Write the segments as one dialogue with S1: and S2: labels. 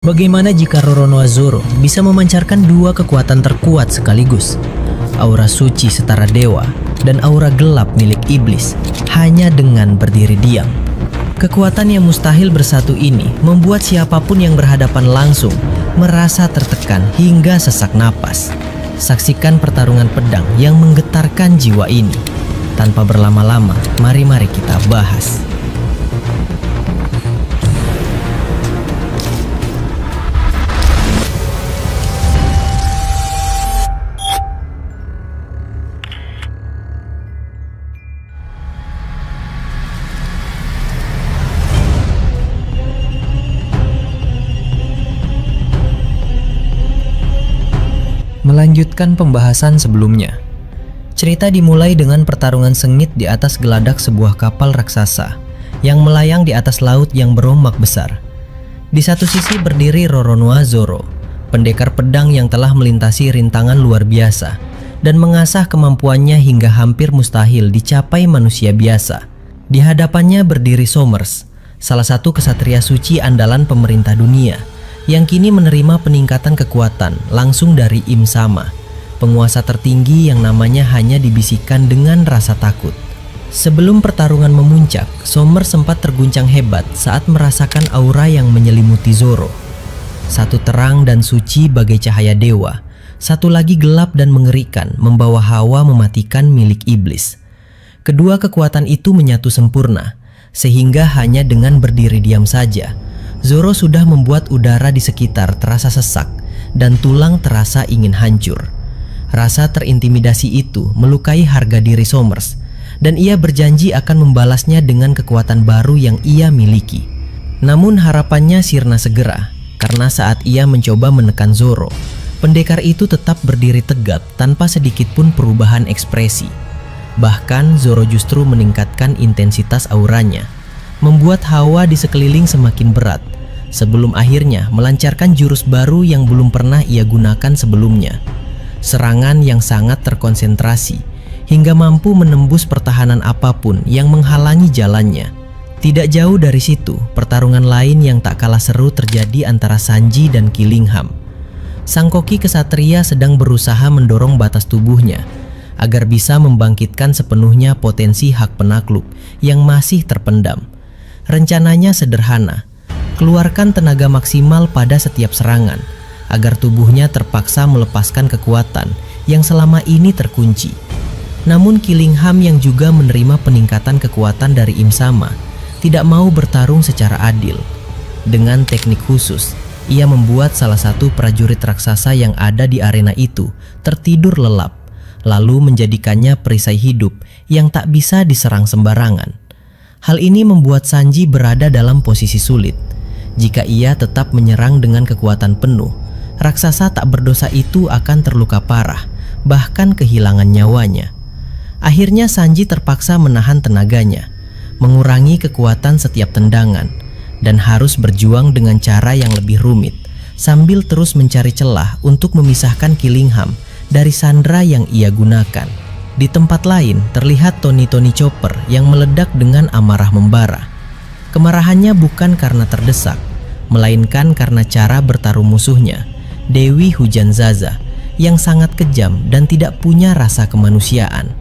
S1: Bagaimana jika Roronoa Zoro bisa memancarkan dua kekuatan terkuat sekaligus? Aura suci setara dewa dan aura gelap milik iblis hanya dengan berdiri diam. Kekuatan yang mustahil bersatu ini membuat siapapun yang berhadapan langsung merasa tertekan hingga sesak napas. Saksikan pertarungan pedang yang menggetarkan jiwa ini. Tanpa berlama-lama, mari kita bahas. Melanjutkan pembahasan sebelumnya. Cerita dimulai dengan pertarungan sengit di atas geladak sebuah kapal raksasa yang melayang di atas laut yang berombak besar. Di satu sisi berdiri Roronoa Zoro, pendekar pedang yang telah melintasi rintangan luar biasa dan mengasah kemampuannya hingga hampir mustahil dicapai manusia biasa. Di hadapannya berdiri Somers, salah satu kesatria suci andalan pemerintah dunia yang kini menerima peningkatan kekuatan langsung dari Im Sama, penguasa tertinggi yang namanya hanya dibisikkan dengan rasa takut. Sebelum pertarungan memuncak, Somers sempat terguncang hebat saat merasakan aura yang menyelimuti Zoro. Satu terang dan suci bagai cahaya dewa, satu lagi gelap dan mengerikan membawa hawa mematikan milik iblis. Kedua kekuatan itu menyatu sempurna, sehingga hanya dengan berdiri diam saja Zoro sudah membuat udara di sekitar terasa sesak dan tulang terasa ingin hancur. Rasa terintimidasi itu melukai harga diri Somers dan ia berjanji akan membalasnya dengan kekuatan baru yang ia miliki. Namun harapannya sirna segera karena saat ia mencoba menekan Zoro, pendekar itu tetap berdiri tegak tanpa sedikit pun perubahan ekspresi. Bahkan Zoro justru meningkatkan intensitas auranya, membuat hawa di sekeliling semakin berat, sebelum akhirnya melancarkan jurus baru yang belum pernah ia gunakan sebelumnya. Serangan yang sangat terkonsentrasi, hingga mampu menembus pertahanan apapun yang menghalangi jalannya. Tidak jauh dari situ, pertarungan lain yang tak kalah seru terjadi antara Sanji dan Killingham. Sang koki kesatria sedang berusaha mendorong batas tubuhnya, agar bisa membangkitkan sepenuhnya potensi hak penakluk yang masih terpendam. Rencananya sederhana, keluarkan tenaga maksimal pada setiap serangan, agar tubuhnya terpaksa melepaskan kekuatan yang selama ini terkunci. Namun Killingham yang juga menerima peningkatan kekuatan dari Im Sama, tidak mau bertarung secara adil. Dengan teknik khusus, ia membuat salah satu prajurit raksasa yang ada di arena itu tertidur lelap, lalu menjadikannya perisai hidup yang tak bisa diserang sembarangan. Hal ini membuat Sanji berada dalam posisi sulit. Jika ia tetap menyerang dengan kekuatan penuh, raksasa tak berdosa itu akan terluka parah, bahkan kehilangan nyawanya. Akhirnya Sanji terpaksa menahan tenaganya, mengurangi kekuatan setiap tendangan, dan harus berjuang dengan cara yang lebih rumit, sambil terus mencari celah untuk memisahkan Killingham dari sandera yang ia gunakan. Di tempat lain terlihat Tony Chopper yang meledak dengan amarah membara. Kemarahannya bukan karena terdesak, melainkan karena cara bertarung musuhnya, Dewi Hujan Zaza, yang sangat kejam dan tidak punya rasa kemanusiaan.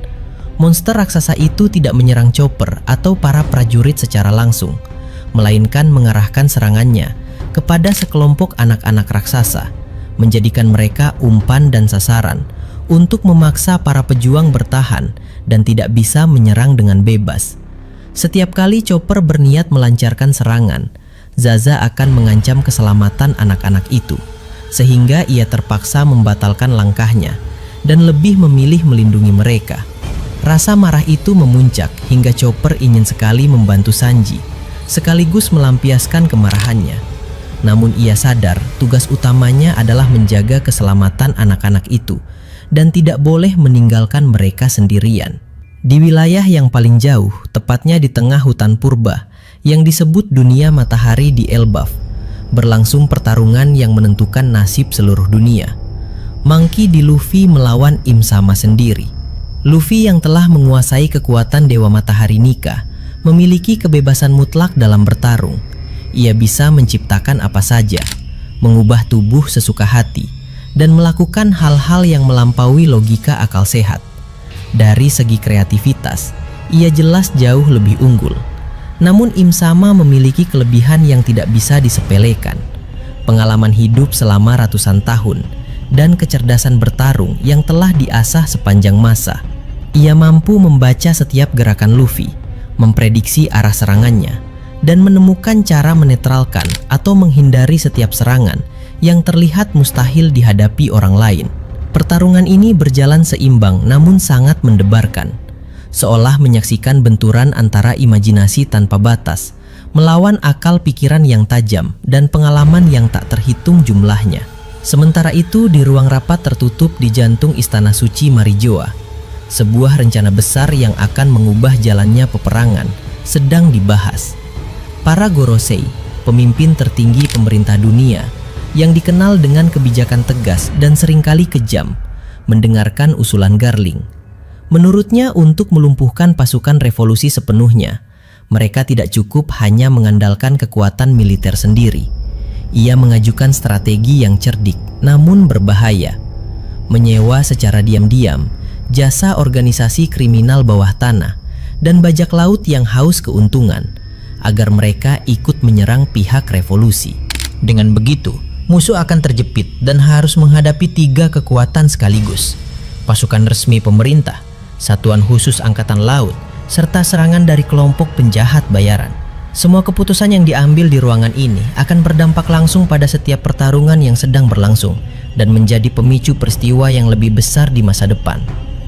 S1: Monster raksasa itu tidak menyerang Chopper atau para prajurit secara langsung, melainkan mengarahkan serangannya kepada sekelompok anak-anak raksasa, menjadikan mereka umpan dan sasaran untuk memaksa para pejuang bertahan dan tidak bisa menyerang dengan bebas. Setiap kali Chopper berniat melancarkan serangan, Zaza akan mengancam keselamatan anak-anak itu, sehingga ia terpaksa membatalkan langkahnya dan lebih memilih melindungi mereka. Rasa marah itu memuncak hingga Chopper ingin sekali membantu Sanji, sekaligus melampiaskan kemarahannya. Namun ia sadar tugas utamanya adalah menjaga keselamatan anak-anak itu dan tidak boleh meninggalkan mereka sendirian. Di wilayah yang paling jauh, tepatnya di tengah hutan purba yang disebut dunia matahari di Elbaf, berlangsung pertarungan yang menentukan nasib seluruh dunia. Monkey D. Luffy melawan Im Sama sendiri. Luffy yang telah menguasai kekuatan Dewa Matahari Nika memiliki kebebasan mutlak dalam bertarung. Ia bisa menciptakan apa saja, mengubah tubuh sesuka hati, dan melakukan hal-hal yang melampaui logika akal sehat. Dari segi kreativitas, ia jelas jauh lebih unggul. Namun Im Sama memiliki kelebihan yang tidak bisa disepelekan. Pengalaman hidup selama ratusan tahun dan kecerdasan bertarung yang telah diasah sepanjang masa. Ia mampu membaca setiap gerakan Luffy, memprediksi arah serangannya, dan menemukan cara menetralkan atau menghindari setiap serangan yang terlihat mustahil dihadapi orang lain. Pertarungan ini berjalan seimbang namun sangat mendebarkan, seolah menyaksikan benturan antara imajinasi tanpa batas melawan akal pikiran yang tajam dan pengalaman yang tak terhitung jumlahnya. Sementara itu, di ruang rapat tertutup di jantung Istana Suci Marijoa, sebuah rencana besar yang akan mengubah jalannya peperangan sedang dibahas. Para Gorosei, pemimpin tertinggi pemerintah dunia yang dikenal dengan kebijakan tegas dan seringkali kejam, mendengarkan usulan Garling. Menurutnya, untuk melumpuhkan pasukan revolusi sepenuhnya, mereka tidak cukup hanya mengandalkan kekuatan militer sendiri. Ia mengajukan strategi yang cerdik namun berbahaya. Menyewa secara diam-diam jasa organisasi kriminal bawah tanah dan bajak laut yang haus keuntungan agar mereka ikut menyerang pihak revolusi. Dengan begitu, musuh akan terjepit dan harus menghadapi 3 kekuatan sekaligus: pasukan resmi pemerintah, satuan khusus angkatan laut, serta serangan dari kelompok penjahat bayaran. Semua keputusan yang diambil di ruangan ini akan berdampak langsung pada setiap pertarungan yang sedang berlangsung dan menjadi pemicu peristiwa yang lebih besar di masa depan.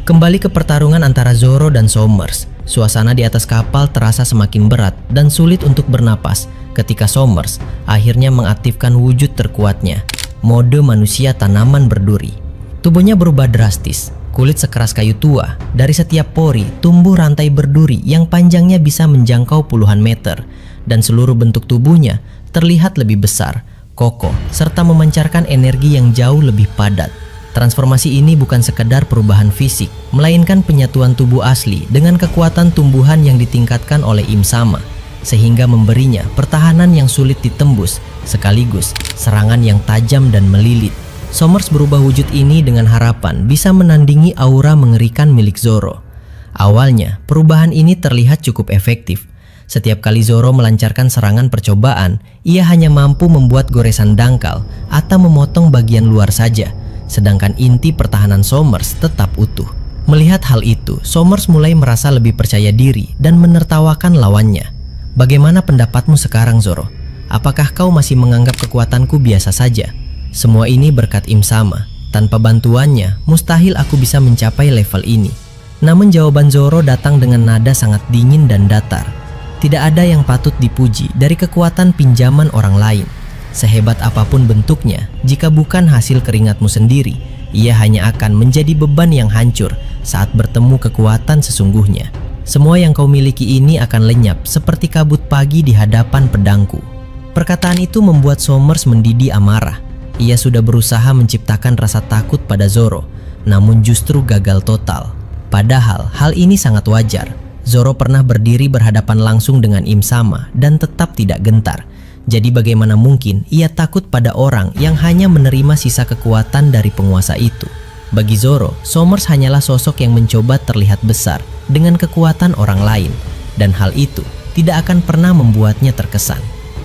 S1: Kembali ke pertarungan antara Zoro dan Sommers, suasana di atas kapal terasa semakin berat dan sulit untuk bernapas ketika Sommers akhirnya mengaktifkan wujud terkuatnya, mode manusia tanaman berduri. Tubuhnya berubah drastis. Kulit sekeras kayu tua, dari setiap pori tumbuh rantai berduri yang panjangnya bisa menjangkau puluhan meter, dan seluruh bentuk tubuhnya terlihat lebih besar, kokoh, serta memancarkan energi yang jauh lebih padat. Transformasi ini bukan sekedar perubahan fisik, melainkan penyatuan tubuh asli dengan kekuatan tumbuhan yang ditingkatkan oleh Im Sama, sehingga memberinya pertahanan yang sulit ditembus, sekaligus serangan yang tajam dan melilit. Sommers berubah wujud ini dengan harapan bisa menandingi aura mengerikan milik Zoro. Awalnya, perubahan ini terlihat cukup efektif. Setiap kali Zoro melancarkan serangan percobaan, ia hanya mampu membuat goresan dangkal atau memotong bagian luar saja, sedangkan inti pertahanan Sommers tetap utuh. Melihat hal itu, Sommers mulai merasa lebih percaya diri dan menertawakan lawannya. "Bagaimana pendapatmu sekarang, Zoro? Apakah kau masih menganggap kekuatanku biasa saja?" Semua ini berkat Im Sama. Tanpa bantuannya, mustahil aku bisa mencapai level ini. Namun jawaban Zoro datang dengan nada sangat dingin dan datar. Tidak ada yang patut dipuji dari kekuatan pinjaman orang lain. Sehebat apapun bentuknya, jika bukan hasil keringatmu sendiri, ia hanya akan menjadi beban yang hancur saat bertemu kekuatan sesungguhnya. Semua yang kau miliki ini akan lenyap seperti kabut pagi di hadapan pedangku. Perkataan itu membuat Sommers mendidih amarah. Ia sudah berusaha menciptakan rasa takut pada Zoro, namun justru gagal total. Padahal hal ini sangat wajar. Zoro pernah berdiri berhadapan langsung dengan Im Sama dan tetap tidak gentar. Jadi bagaimana mungkin ia takut pada orang yang hanya menerima sisa kekuatan dari penguasa itu? Bagi Zoro, Sommers hanyalah sosok yang mencoba terlihat besar dengan kekuatan orang lain, dan hal itu tidak akan pernah membuatnya terkesan.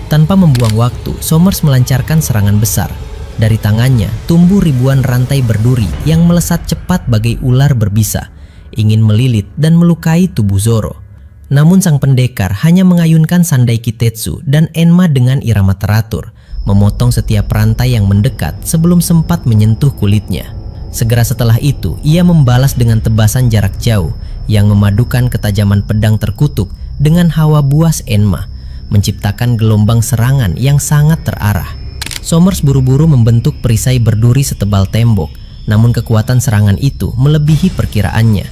S1: Tanpa membuang waktu, Sommers melancarkan serangan besar. Dari tangannya tumbuh ribuan rantai berduri yang melesat cepat bagai ular berbisa, ingin melilit dan melukai tubuh Zoro. Namun sang pendekar hanya mengayunkan Sandai Kitetsu dan Enma dengan irama teratur, memotong setiap rantai yang mendekat sebelum sempat menyentuh kulitnya. Segera setelah itu, ia membalas dengan tebasan jarak jauh yang memadukan ketajaman pedang terkutuk dengan hawa buas Enma, menciptakan gelombang serangan yang sangat terarah. Sommers buru-buru membentuk perisai berduri setebal tembok, namun kekuatan serangan itu melebihi perkiraannya.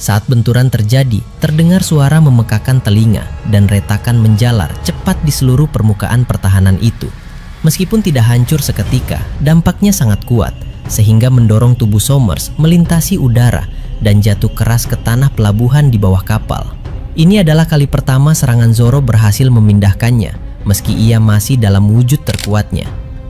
S1: Saat benturan terjadi, terdengar suara memekakan telinga dan retakan menjalar cepat di seluruh permukaan pertahanan itu. Meskipun tidak hancur seketika, dampaknya sangat kuat, sehingga mendorong tubuh Sommers melintasi udara dan jatuh keras ke tanah pelabuhan di bawah kapal. Ini adalah kali pertama serangan Zoro berhasil memindahkannya, meski ia masih dalam wujud terkuatnya.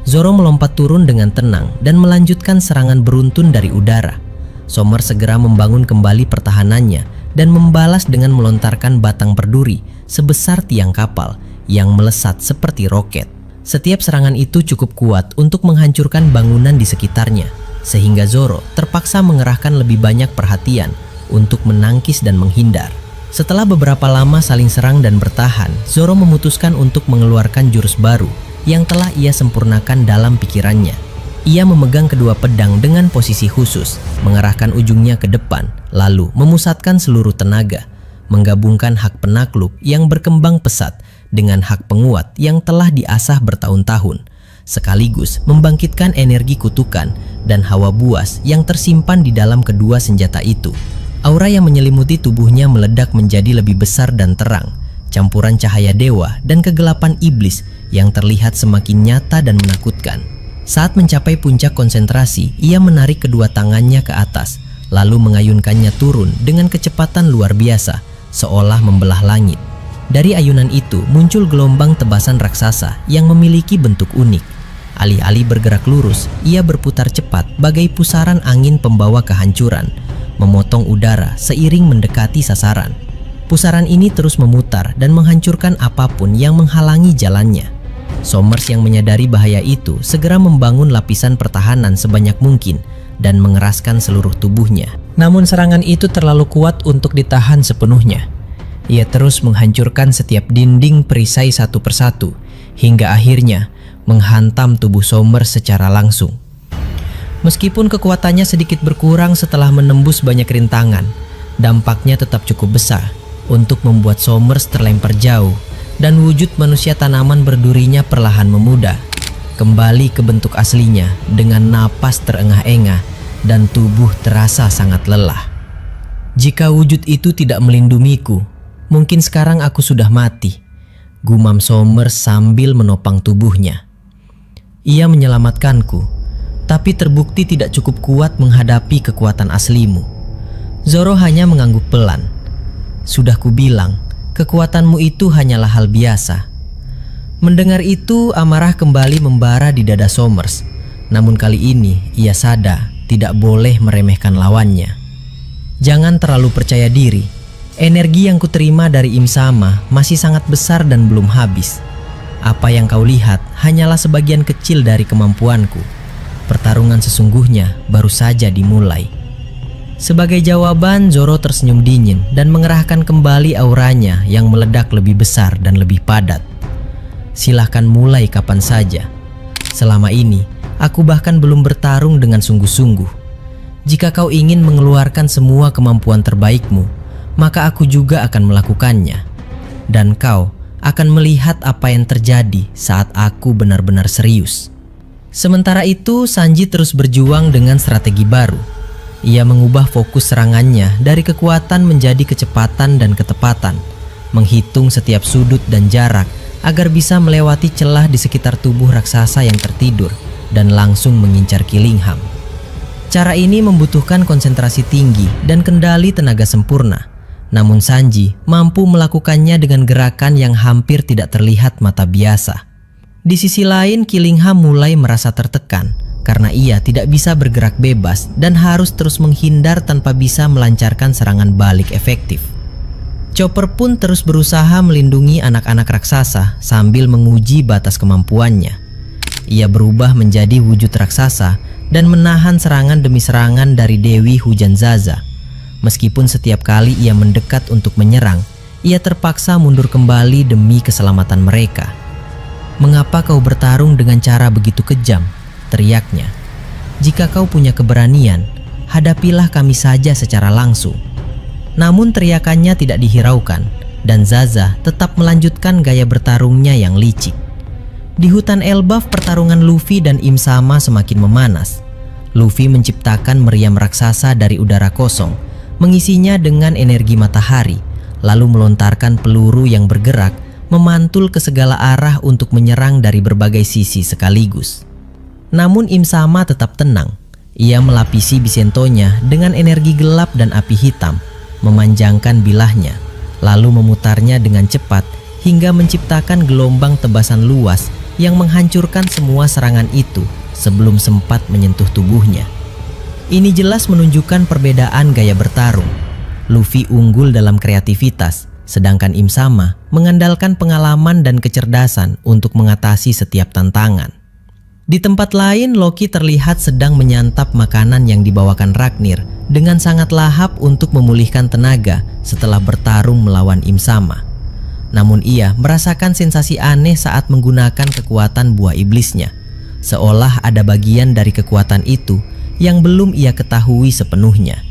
S1: Zoro melompat turun dengan tenang dan melanjutkan serangan beruntun dari udara. Somers segera membangun kembali pertahanannya dan membalas dengan melontarkan batang berduri sebesar tiang kapal yang melesat seperti roket. Setiap serangan itu cukup kuat untuk menghancurkan bangunan di sekitarnya, sehingga Zoro terpaksa mengerahkan lebih banyak perhatian untuk menangkis dan menghindar. Setelah beberapa lama saling serang dan bertahan, Zoro memutuskan untuk mengeluarkan jurus baru yang telah ia sempurnakan dalam pikirannya. Ia memegang kedua pedang dengan posisi khusus, mengarahkan ujungnya ke depan, lalu memusatkan seluruh tenaga, menggabungkan hak penakluk yang berkembang pesat dengan hak penguat yang telah diasah bertahun-tahun, sekaligus membangkitkan energi kutukan dan hawa buas yang tersimpan di dalam kedua senjata itu. Aura yang menyelimuti tubuhnya meledak menjadi lebih besar dan terang, campuran cahaya dewa dan kegelapan iblis yang terlihat semakin nyata dan menakutkan. Saat mencapai puncak konsentrasi, ia menarik kedua tangannya ke atas, lalu mengayunkannya turun dengan kecepatan luar biasa, seolah membelah langit. Dari ayunan itu muncul gelombang tebasan raksasa yang memiliki bentuk unik. Alih-alih bergerak lurus, ia berputar cepat bagai pusaran angin pembawa kehancuran, memotong udara seiring mendekati sasaran. Pusaran ini terus memutar dan menghancurkan apapun yang menghalangi jalannya. Somers yang menyadari bahaya itu segera membangun lapisan pertahanan sebanyak mungkin dan mengeraskan seluruh tubuhnya. Namun serangan itu terlalu kuat untuk ditahan sepenuhnya. Ia terus menghancurkan setiap dinding perisai satu persatu, hingga akhirnya menghantam tubuh Somers secara langsung. Meskipun kekuatannya sedikit berkurang setelah menembus banyak rintangan, dampaknya tetap cukup besar untuk membuat Somers terlempar jauh dan wujud manusia tanaman berdurinya perlahan memudar, kembali ke bentuk aslinya dengan napas terengah-engah dan tubuh terasa sangat lelah. Jika wujud itu tidak melindungiku, mungkin sekarang aku sudah mati, gumam Somers sambil menopang tubuhnya. Ia menyelamatkanku, tapi terbukti tidak cukup kuat menghadapi kekuatan aslimu. Zoro hanya mengangguk pelan. Sudah kubilang, kekuatanmu itu hanyalah hal biasa. Mendengar itu, amarah kembali membara di dada Somers. Namun kali ini, ia sadar tidak boleh meremehkan lawannya. Jangan terlalu percaya diri. Energi yang kuterima dari Im Sama masih sangat besar dan belum habis. Apa yang kau lihat hanyalah sebagian kecil dari kemampuanku. Pertarungan sesungguhnya baru saja dimulai. Sebagai jawaban, Zoro tersenyum dingin dan mengerahkan kembali auranya yang meledak lebih besar dan lebih padat. Silahkan mulai kapan saja. Selama ini, aku bahkan belum bertarung dengan sungguh-sungguh. Jika kau ingin mengeluarkan semua kemampuan terbaikmu, maka aku juga akan melakukannya. Dan kau akan melihat apa yang terjadi saat aku benar-benar serius. Sementara itu, Sanji terus berjuang dengan strategi baru. Ia mengubah fokus serangannya dari kekuatan menjadi kecepatan dan ketepatan, menghitung setiap sudut dan jarak agar bisa melewati celah di sekitar tubuh raksasa yang tertidur dan langsung mengincar Killingham. Cara ini membutuhkan konsentrasi tinggi dan kendali tenaga sempurna, namun Sanji mampu melakukannya dengan gerakan yang hampir tidak terlihat mata biasa. Di sisi lain, Killingham mulai merasa tertekan karena ia tidak bisa bergerak bebas dan harus terus menghindar tanpa bisa melancarkan serangan balik efektif. Chopper pun terus berusaha melindungi anak-anak raksasa sambil menguji batas kemampuannya. Ia berubah menjadi wujud raksasa dan menahan serangan demi serangan dari Dewi Hujan Zaza. Meskipun setiap kali ia mendekat untuk menyerang, ia terpaksa mundur kembali demi keselamatan mereka. "Mengapa kau bertarung dengan cara begitu kejam?" teriaknya. "Jika kau punya keberanian, hadapilah kami saja secara langsung." Namun teriakannya tidak dihiraukan, dan Zaza tetap melanjutkan gaya bertarungnya yang licik. Di hutan Elbaf, pertarungan Luffy dan Im Sama semakin memanas. Luffy menciptakan meriam raksasa dari udara kosong, mengisinya dengan energi matahari, lalu melontarkan peluru yang bergerak memantul ke segala arah untuk menyerang dari berbagai sisi sekaligus. Namun Im Sama tetap tenang. Ia melapisi Bisentonya dengan energi gelap dan api hitam, memanjangkan bilahnya, lalu memutarnya dengan cepat hingga menciptakan gelombang tebasan luas yang menghancurkan semua serangan itu sebelum sempat menyentuh tubuhnya. Ini jelas menunjukkan perbedaan gaya bertarung. Luffy unggul dalam kreativitas, sedangkan Im Sama mengandalkan pengalaman dan kecerdasan untuk mengatasi setiap tantangan. Di tempat lain, Loki terlihat sedang menyantap makanan yang dibawakan Ragnir dengan sangat lahap untuk memulihkan tenaga setelah bertarung melawan Im Sama. Namun ia merasakan sensasi aneh saat menggunakan kekuatan buah iblisnya, seolah ada bagian dari kekuatan itu yang belum ia ketahui sepenuhnya.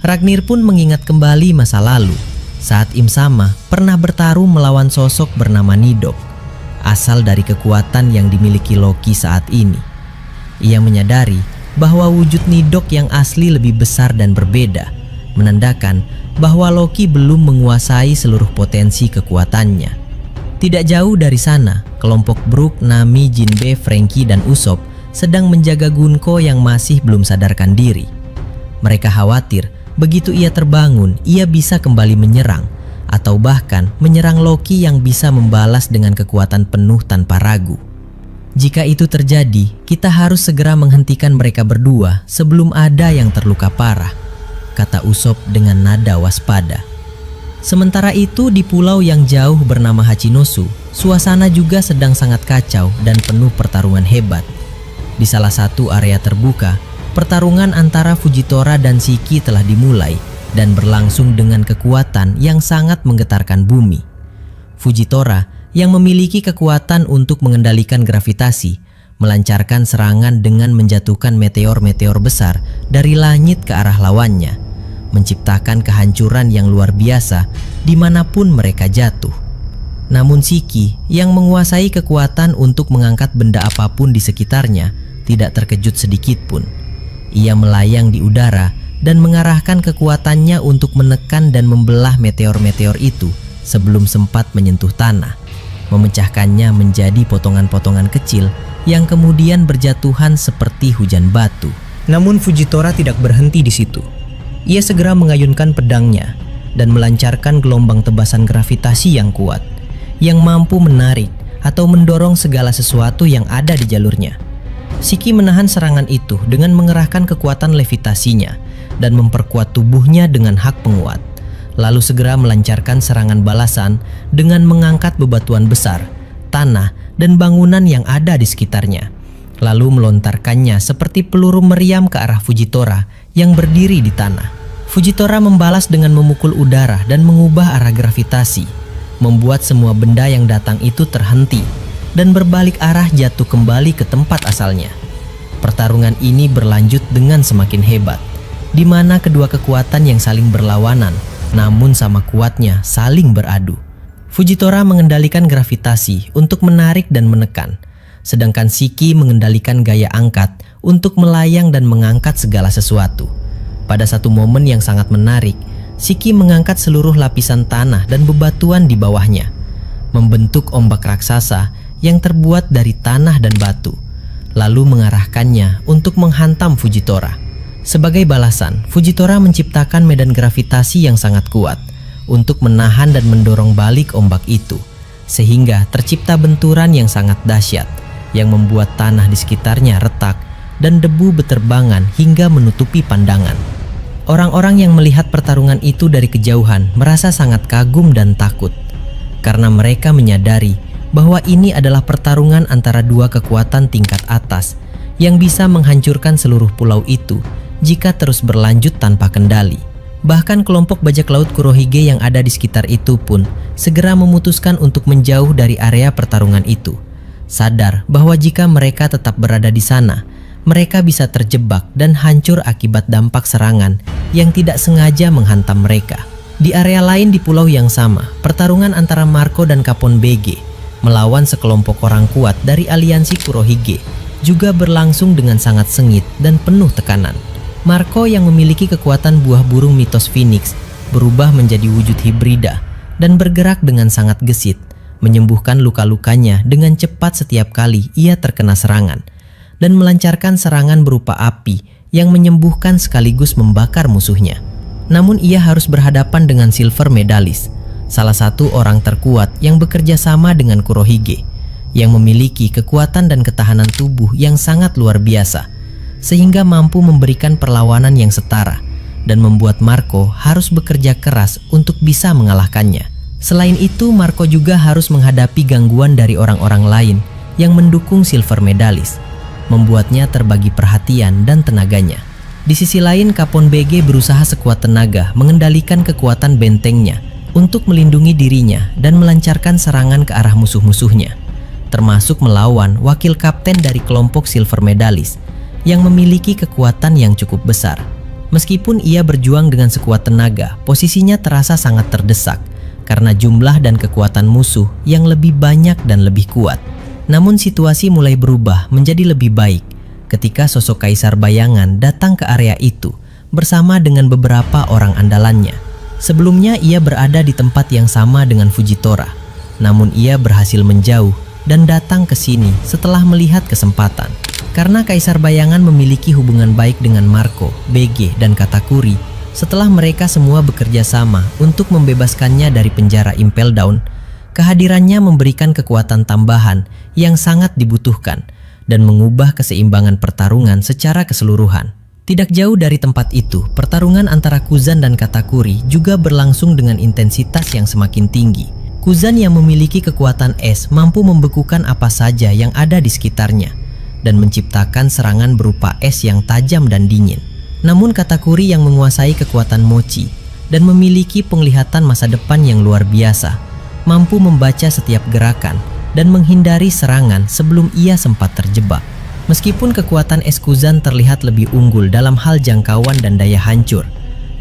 S1: Ragnir pun mengingat kembali masa lalu saat Im Sama pernah bertarung melawan sosok bernama Nidok, asal dari kekuatan yang dimiliki Loki saat ini. Ia menyadari bahwa wujud Nidok yang asli lebih besar dan berbeda, menandakan bahwa Loki belum menguasai seluruh potensi kekuatannya. Tidak jauh dari sana, kelompok Brook, Nami, Jinbe, Franky, dan Usopp sedang menjaga Gunko yang masih belum sadarkan diri. Mereka khawatir begitu ia terbangun, ia bisa kembali menyerang, atau bahkan menyerang Loki yang bisa membalas dengan kekuatan penuh tanpa ragu. Jika itu terjadi, kita harus segera menghentikan mereka berdua sebelum ada yang terluka parah, kata Usopp dengan nada waspada. Sementara itu di pulau yang jauh bernama Hachinosu, suasana juga sedang sangat kacau dan penuh pertarungan hebat. Di salah satu area terbuka, pertarungan antara Fujitora dan Shiki telah dimulai dan berlangsung dengan kekuatan yang sangat menggetarkan bumi. Fujitora yang memiliki kekuatan untuk mengendalikan gravitasi melancarkan serangan dengan menjatuhkan meteor-meteor besar dari langit ke arah lawannya, menciptakan kehancuran yang luar biasa dimanapun mereka jatuh. Namun Shiki yang menguasai kekuatan untuk mengangkat benda apapun di sekitarnya tidak terkejut sedikit pun. Ia melayang di udara dan mengarahkan kekuatannya untuk menekan dan membelah meteor-meteor itu sebelum sempat menyentuh tanah, memecahkannya menjadi potongan-potongan kecil yang kemudian berjatuhan seperti hujan batu. Namun Fujitora tidak berhenti di situ. Ia segera mengayunkan pedangnya dan melancarkan gelombang tebasan gravitasi yang kuat, yang mampu menarik atau mendorong segala sesuatu yang ada di jalurnya. Shiki menahan serangan itu dengan mengerahkan kekuatan levitasinya dan memperkuat tubuhnya dengan hak penguat, lalu segera melancarkan serangan balasan dengan mengangkat bebatuan besar, tanah, dan bangunan yang ada di sekitarnya, lalu melontarkannya seperti peluru meriam ke arah Fujitora yang berdiri di tanah. Fujitora membalas dengan memukul udara dan mengubah arah gravitasi, membuat semua benda yang datang itu terhenti dan berbalik arah jatuh kembali ke tempat asalnya. Pertarungan ini berlanjut dengan semakin hebat, di mana kedua kekuatan yang saling berlawanan namun sama kuatnya saling beradu. Fujitora mengendalikan gravitasi untuk menarik dan menekan, sedangkan Shiki mengendalikan gaya angkat untuk melayang dan mengangkat segala sesuatu. Pada satu momen yang sangat menarik, Shiki mengangkat seluruh lapisan tanah dan bebatuan di bawahnya, membentuk ombak raksasa yang terbuat dari tanah dan batu, lalu mengarahkannya untuk menghantam Fujitora. Sebagai balasan, Fujitora menciptakan medan gravitasi yang sangat kuat untuk menahan dan mendorong balik ombak itu, sehingga tercipta benturan yang sangat dahsyat yang membuat tanah di sekitarnya retak dan debu beterbangan hingga menutupi pandangan. Orang-orang yang melihat pertarungan itu dari kejauhan merasa sangat kagum dan takut, karena mereka menyadari bahwa ini adalah pertarungan antara dua kekuatan tingkat atas yang bisa menghancurkan seluruh pulau itu jika terus berlanjut tanpa kendali. Bahkan kelompok bajak laut Kurohige yang ada di sekitar itu pun segera memutuskan untuk menjauh dari area pertarungan itu, sadar bahwa jika mereka tetap berada di sana, mereka bisa terjebak dan hancur akibat dampak serangan yang tidak sengaja menghantam mereka. Di area lain di pulau yang sama, pertarungan antara Marco dan Kapon BG melawan sekelompok orang kuat dari aliansi Kurohige juga berlangsung dengan sangat sengit dan penuh tekanan. Marco yang memiliki kekuatan buah burung mitos Phoenix berubah menjadi wujud hibrida dan bergerak dengan sangat gesit, menyembuhkan luka-lukanya dengan cepat setiap kali ia terkena serangan, dan melancarkan serangan berupa api yang menyembuhkan sekaligus membakar musuhnya. Namun ia harus berhadapan dengan Silver Medalis, salah satu orang terkuat yang bekerja sama dengan Kurohige, yang memiliki kekuatan dan ketahanan tubuh yang sangat luar biasa, sehingga mampu memberikan perlawanan yang setara dan membuat Marco harus bekerja keras untuk bisa mengalahkannya. Selain itu, Marco juga harus menghadapi gangguan dari orang-orang lain yang mendukung Silver Medalist, membuatnya terbagi perhatian dan tenaganya. Di sisi lain, Capone BG berusaha sekuat tenaga mengendalikan kekuatan bentengnya untuk melindungi dirinya dan melancarkan serangan ke arah musuh-musuhnya, termasuk melawan wakil kapten dari kelompok Silver Medalist yang memiliki kekuatan yang cukup besar. Meskipun ia berjuang dengan sekuat tenaga, posisinya terasa sangat terdesak karena jumlah dan kekuatan musuh yang lebih banyak dan lebih kuat. Namun situasi mulai berubah menjadi lebih baik ketika sosok Kaisar Bayangan datang ke area itu bersama dengan beberapa orang andalannya. Sebelumnya ia berada di tempat yang sama dengan Fujitora, namun ia berhasil menjauh dan datang ke sini setelah melihat kesempatan. Karena Kaisar Bayangan memiliki hubungan baik dengan Marco, BG, dan Katakuri, setelah mereka semua bekerja sama untuk membebaskannya dari penjara Impel Down, kehadirannya memberikan kekuatan tambahan yang sangat dibutuhkan dan mengubah keseimbangan pertarungan secara keseluruhan. Tidak jauh dari tempat itu, pertarungan antara Kuzan dan Katakuri juga berlangsung dengan intensitas yang semakin tinggi. Kuzan yang memiliki kekuatan es mampu membekukan apa saja yang ada di sekitarnya dan menciptakan serangan berupa es yang tajam dan dingin. Namun Katakuri yang menguasai kekuatan mochi dan memiliki penglihatan masa depan yang luar biasa, mampu membaca setiap gerakan dan menghindari serangan sebelum ia sempat terjebak. Meskipun kekuatan es Kuzan terlihat lebih unggul dalam hal jangkauan dan daya hancur,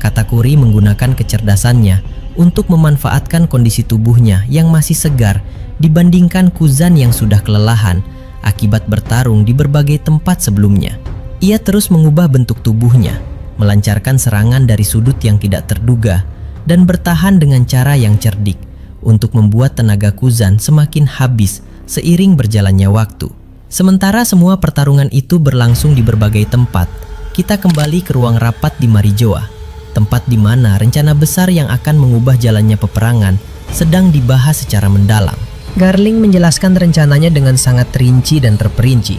S1: Katakuri menggunakan kecerdasannya untuk memanfaatkan kondisi tubuhnya yang masih segar dibandingkan Kuzan yang sudah kelelahan akibat bertarung di berbagai tempat sebelumnya. Ia terus mengubah bentuk tubuhnya, melancarkan serangan dari sudut yang tidak terduga, dan bertahan dengan cara yang cerdik untuk membuat tenaga Kuzan semakin habis seiring berjalannya waktu. Sementara semua pertarungan itu berlangsung di berbagai tempat, kita kembali ke ruang rapat di Marijoa, tempat di mana rencana besar yang akan mengubah jalannya peperangan sedang dibahas secara mendalam. Garling menjelaskan rencananya dengan sangat rinci dan terperinci,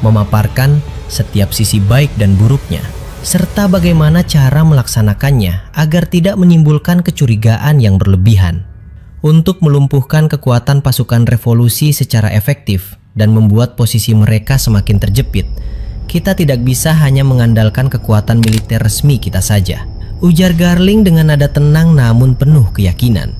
S1: memaparkan setiap sisi baik dan buruknya, serta bagaimana cara melaksanakannya agar tidak menimbulkan kecurigaan yang berlebihan. Untuk melumpuhkan kekuatan pasukan revolusi secara efektif dan membuat posisi mereka semakin terjepit, kita tidak bisa hanya mengandalkan kekuatan militer resmi kita saja, ujar Garling dengan nada tenang namun penuh keyakinan.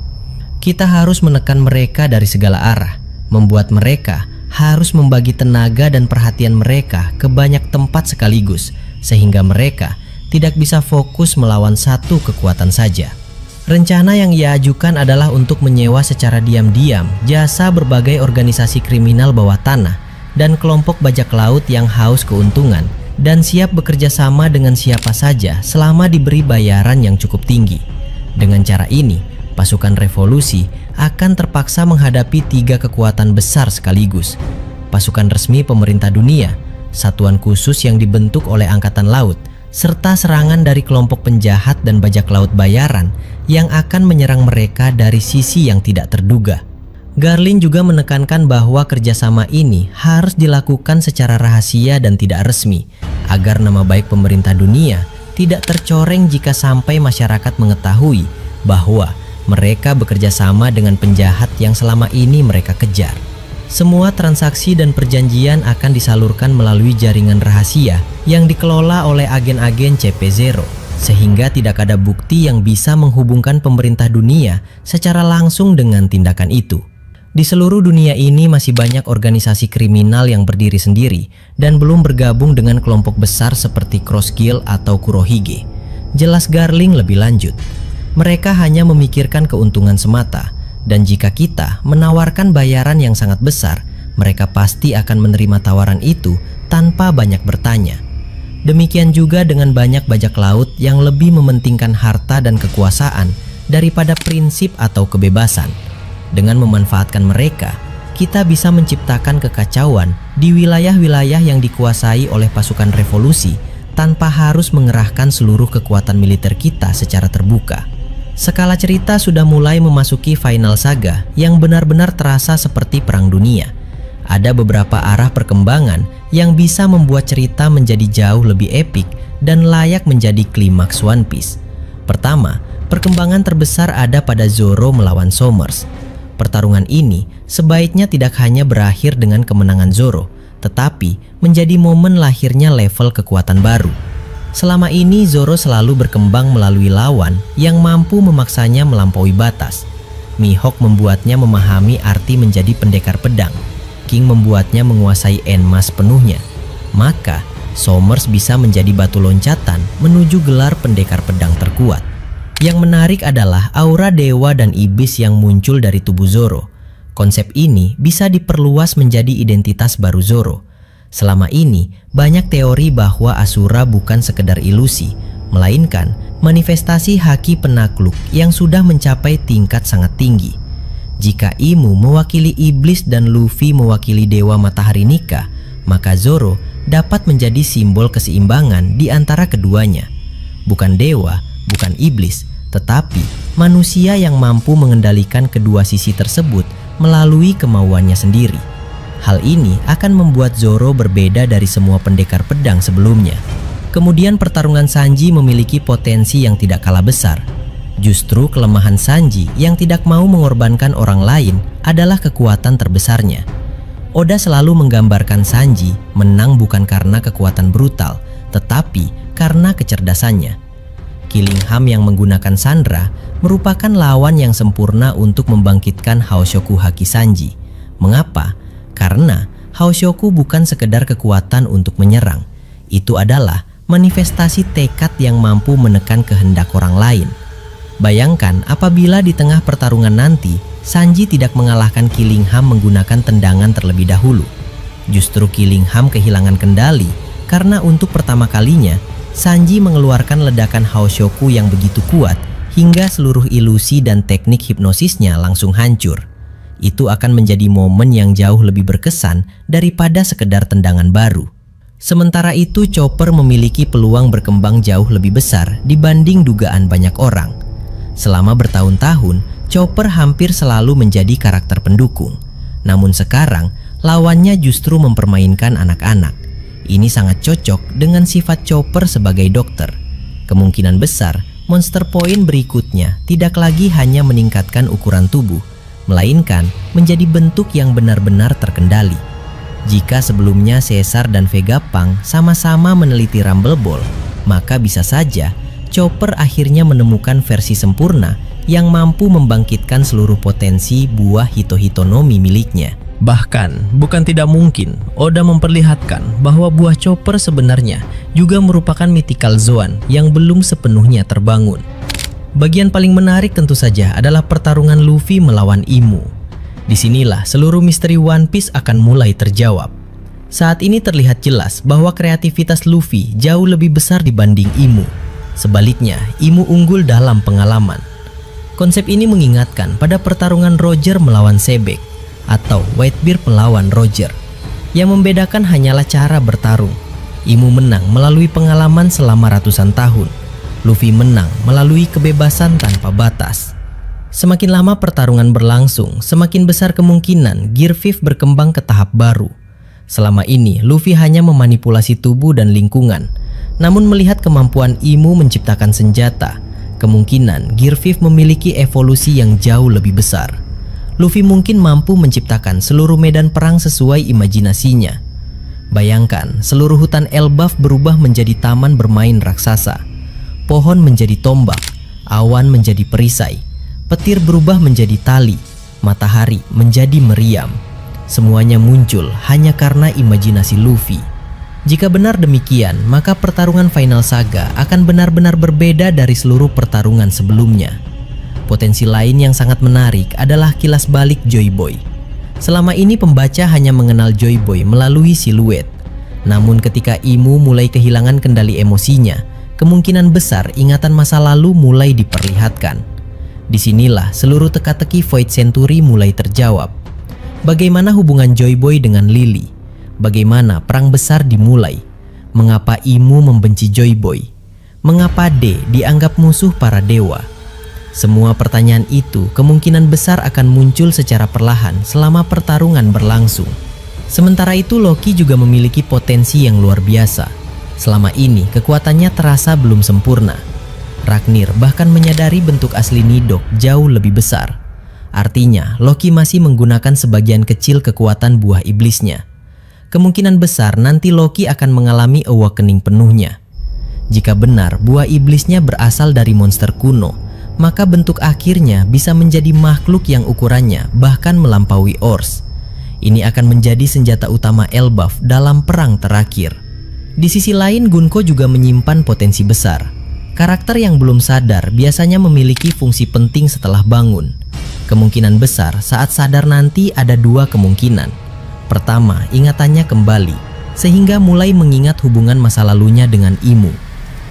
S1: Kita harus menekan mereka dari segala arah, membuat mereka harus membagi tenaga dan perhatian mereka ke banyak tempat sekaligus, sehingga mereka tidak bisa fokus melawan satu kekuatan saja. Rencana yang ia ajukan adalah untuk menyewa secara diam-diam jasa berbagai organisasi kriminal bawah tanah dan kelompok bajak laut yang haus keuntungan dan siap bekerja sama dengan siapa saja selama diberi bayaran yang cukup tinggi. Dengan cara ini, pasukan revolusi akan terpaksa menghadapi 3 kekuatan besar sekaligus: pasukan resmi pemerintah dunia, satuan khusus yang dibentuk oleh Angkatan Laut, serta serangan dari kelompok penjahat dan bajak laut bayaran yang akan menyerang mereka dari sisi yang tidak terduga. Garling juga menekankan bahwa kerjasama ini harus dilakukan secara rahasia dan tidak resmi, agar nama baik pemerintah dunia tidak tercoreng jika sampai masyarakat mengetahui bahwa mereka bekerja sama dengan penjahat yang selama ini mereka kejar. Semua transaksi dan perjanjian akan disalurkan melalui jaringan rahasia yang dikelola oleh agen-agen CP0, sehingga tidak ada bukti yang bisa menghubungkan pemerintah dunia secara langsung dengan tindakan itu. Di seluruh dunia ini masih banyak organisasi kriminal yang berdiri sendiri dan belum bergabung dengan kelompok besar seperti Cross Guild atau Kurohige. Jelas Garling lebih lanjut. Mereka hanya memikirkan keuntungan semata, dan jika kita menawarkan bayaran yang sangat besar, mereka pasti akan menerima tawaran itu tanpa banyak bertanya. Demikian juga dengan banyak bajak laut yang lebih mementingkan harta dan kekuasaan daripada prinsip atau kebebasan. Dengan memanfaatkan mereka, kita bisa menciptakan kekacauan di wilayah-wilayah yang dikuasai oleh pasukan revolusi tanpa harus mengerahkan seluruh kekuatan militer kita secara terbuka. Skala cerita sudah mulai memasuki final saga yang benar-benar terasa seperti perang dunia. Ada beberapa arah perkembangan yang bisa membuat cerita menjadi jauh lebih epik dan layak menjadi klimaks One Piece. Pertama, perkembangan terbesar ada pada Zoro melawan Sommers. Pertarungan ini sebaiknya tidak hanya berakhir dengan kemenangan Zoro, tetapi menjadi momen lahirnya level kekuatan baru. Selama ini Zoro selalu berkembang melalui lawan yang mampu memaksanya melampaui batas. Mihawk membuatnya memahami arti menjadi pendekar pedang. King membuatnya menguasai Enma sepenuhnya. Maka Sommers bisa menjadi batu loncatan menuju gelar pendekar pedang terkuat. Yang menarik adalah aura dewa dan iblis yang muncul dari tubuh Zoro. Konsep ini bisa diperluas menjadi identitas baru Zoro. Selama ini banyak teori bahwa Asura bukan sekedar ilusi, melainkan manifestasi haki penakluk yang sudah mencapai tingkat sangat tinggi. Jika Imu mewakili iblis dan Luffy mewakili dewa matahari Nika, maka Zoro dapat menjadi simbol keseimbangan di antara keduanya. Bukan dewa, bukan iblis, tetapi manusia yang mampu mengendalikan kedua sisi tersebut melalui kemauannya sendiri. Hal ini akan membuat Zoro berbeda dari semua pendekar pedang sebelumnya. Kemudian pertarungan Sanji memiliki potensi yang tidak kalah besar. Justru kelemahan Sanji yang tidak mau mengorbankan orang lain adalah kekuatan terbesarnya. Oda selalu menggambarkan Sanji menang bukan karena kekuatan brutal, tetapi karena kecerdasannya. Killingham yang menggunakan Sandra merupakan lawan yang sempurna untuk membangkitkan Haoshoku Haki Sanji. Mengapa? Karena Haoshoku bukan sekedar kekuatan untuk menyerang. Itu adalah manifestasi tekad yang mampu menekan kehendak orang lain. Bayangkan apabila di tengah pertarungan nanti, Sanji tidak mengalahkan Killingham menggunakan tendangan terlebih dahulu. Justru Killingham kehilangan kendali karena untuk pertama kalinya, Sanji mengeluarkan ledakan Haoshoku yang begitu kuat hingga seluruh ilusi dan teknik hipnosisnya langsung hancur. Itu akan menjadi momen yang jauh lebih berkesan daripada sekedar tendangan baru. Sementara itu, Chopper memiliki peluang berkembang jauh lebih besar dibanding dugaan banyak orang. Selama bertahun-tahun, Chopper hampir selalu menjadi karakter pendukung. Namun sekarang, lawannya justru mempermainkan anak-anak. Ini sangat cocok dengan sifat Chopper sebagai dokter. Kemungkinan besar, Monster Point berikutnya tidak lagi hanya meningkatkan ukuran tubuh, melainkan menjadi bentuk yang benar-benar terkendali. Jika sebelumnya Caesar dan Vegapunk sama-sama meneliti Rumble Ball, maka bisa saja Chopper akhirnya menemukan versi sempurna yang mampu membangkitkan seluruh potensi buah Hito-Hitonomi miliknya. Bahkan, bukan tidak mungkin Oda memperlihatkan bahwa buah Chopper sebenarnya juga merupakan mythical zone yang belum sepenuhnya terbangun. Bagian paling menarik tentu saja adalah pertarungan Luffy melawan Imu. Disinilah seluruh misteri One Piece akan mulai terjawab. Saat ini terlihat jelas bahwa kreativitas Luffy jauh lebih besar dibanding Imu. Sebaliknya, Imu unggul dalam pengalaman. Konsep ini mengingatkan pada pertarungan Roger melawan Sebek atau Whitebeard melawan Roger. Yang membedakan hanyalah cara bertarung. Imu menang melalui pengalaman selama ratusan tahun. Luffy menang melalui kebebasan tanpa batas. Semakin lama pertarungan berlangsung, semakin besar kemungkinan Gear 5 berkembang ke tahap baru. Selama ini, Luffy hanya memanipulasi tubuh dan lingkungan. Namun melihat kemampuan Imu menciptakan senjata, kemungkinan Gear 5 memiliki evolusi yang jauh lebih besar. Luffy mungkin mampu menciptakan seluruh medan perang sesuai imajinasinya. Bayangkan, seluruh hutan Elbaf berubah menjadi taman bermain raksasa. Pohon menjadi tombak, awan menjadi perisai, petir berubah menjadi tali, matahari menjadi meriam. Semuanya muncul hanya karena imajinasi Luffy. Jika benar demikian, maka pertarungan Final Saga akan benar-benar berbeda dari seluruh pertarungan sebelumnya. Potensi lain yang sangat menarik adalah kilas balik Joy Boy. Selama ini pembaca hanya mengenal Joy Boy melalui siluet. Namun ketika Imu mulai kehilangan kendali emosinya, kemungkinan besar ingatan masa lalu mulai diperlihatkan. Disinilah seluruh teka-teki Void Century mulai terjawab. Bagaimana hubungan Joy Boy dengan Lily? Bagaimana perang besar dimulai? Mengapa Imu membenci Joy Boy? Mengapa D dianggap musuh para dewa? Semua pertanyaan itu kemungkinan besar akan muncul secara perlahan selama pertarungan berlangsung. Sementara itu Loki juga memiliki potensi yang luar biasa. Selama ini kekuatannya terasa belum sempurna. Ragnir bahkan menyadari bentuk asli Nidok jauh lebih besar. Artinya Loki masih menggunakan sebagian kecil kekuatan buah iblisnya. Kemungkinan besar nanti Loki akan mengalami awakening penuhnya. Jika benar buah iblisnya berasal dari monster kuno, maka bentuk akhirnya bisa menjadi makhluk yang ukurannya bahkan melampaui Ors. Ini akan menjadi senjata utama Elbaf dalam perang terakhir. Di sisi lain, Gunko juga menyimpan potensi besar. Karakter yang belum sadar biasanya memiliki fungsi penting setelah bangun. Kemungkinan besar saat sadar nanti ada dua kemungkinan. Pertama, ingatannya kembali, sehingga mulai mengingat hubungan masa lalunya dengan Imu.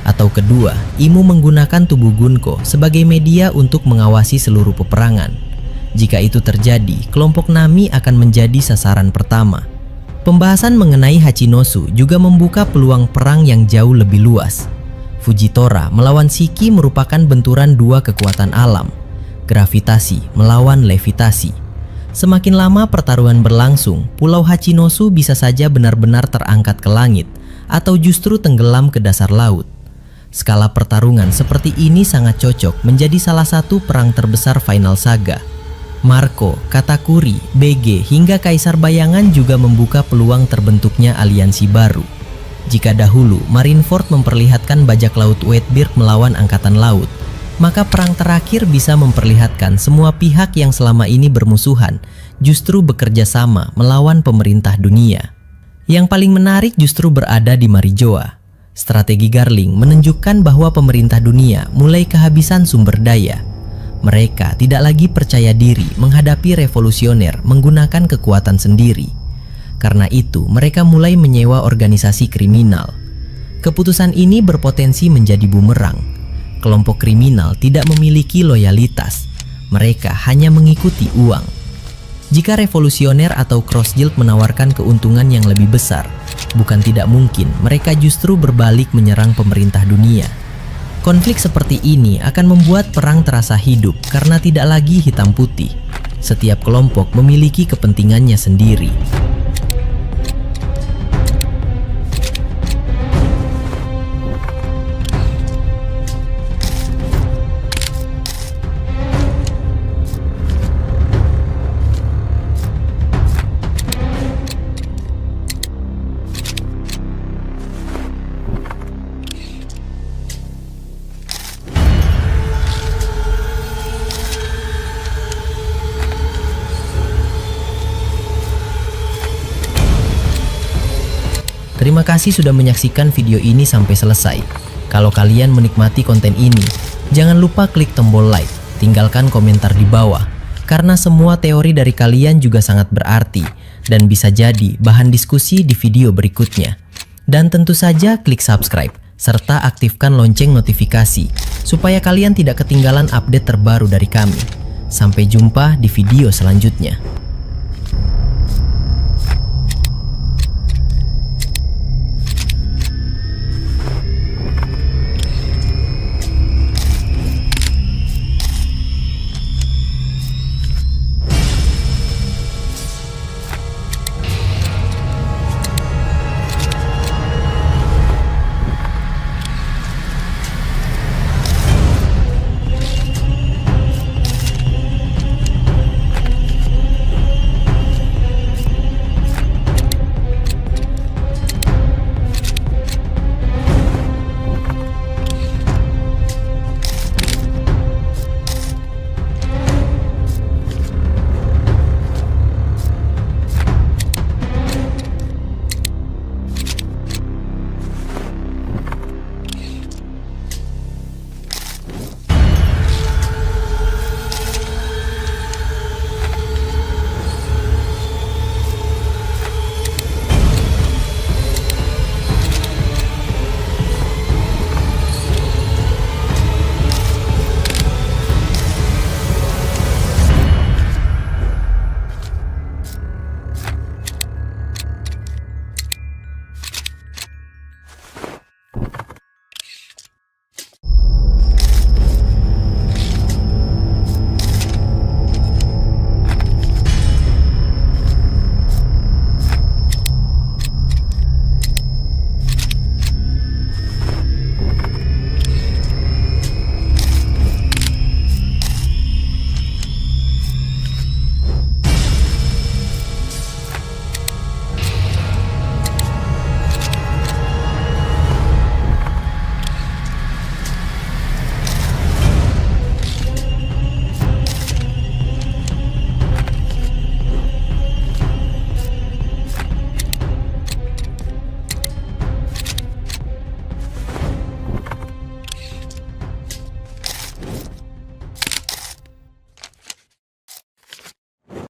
S1: Atau kedua, Imu menggunakan tubuh Gunko sebagai media untuk mengawasi seluruh peperangan. Jika itu terjadi, kelompok Nami akan menjadi sasaran pertama. Pembahasan mengenai Hachinosu juga membuka peluang perang yang jauh lebih luas. Fujitora melawan Shiki merupakan benturan dua kekuatan alam, gravitasi melawan levitasi. Semakin lama pertarungan berlangsung, Pulau Hachinosu bisa saja benar-benar terangkat ke langit atau justru tenggelam ke dasar laut. Skala pertarungan seperti ini sangat cocok menjadi salah satu perang terbesar Final Saga. Marco, Katakuri, BG, hingga Kaisar Bayangan juga membuka peluang terbentuknya aliansi baru. Jika dahulu Marineford memperlihatkan bajak laut Whitebeard melawan angkatan laut, maka perang terakhir bisa memperlihatkan semua pihak yang selama ini bermusuhan justru bekerja sama melawan pemerintah dunia. Yang paling menarik justru berada di Marijoa. Strategi Garling menunjukkan bahwa pemerintah dunia mulai kehabisan sumber daya. Mereka tidak lagi percaya diri menghadapi revolusioner menggunakan kekuatan sendiri. Karena itu, mereka mulai menyewa organisasi kriminal. Keputusan ini berpotensi menjadi bumerang. Kelompok kriminal tidak memiliki loyalitas. Mereka hanya mengikuti uang. Jika revolusioner atau Cross Guild menawarkan keuntungan yang lebih besar, bukan tidak mungkin mereka justru berbalik menyerang pemerintah dunia. Konflik seperti ini akan membuat perang terasa hidup karena tidak lagi hitam putih. Setiap kelompok memiliki kepentingannya sendiri. Terima kasih sudah menyaksikan video ini sampai selesai. Kalau kalian menikmati konten ini, jangan lupa klik tombol like, tinggalkan komentar di bawah, karena semua teori dari kalian juga sangat berarti dan bisa jadi bahan diskusi di video berikutnya. Dan tentu saja klik subscribe, serta aktifkan lonceng notifikasi, supaya kalian tidak ketinggalan update terbaru dari kami. Sampai jumpa di video selanjutnya.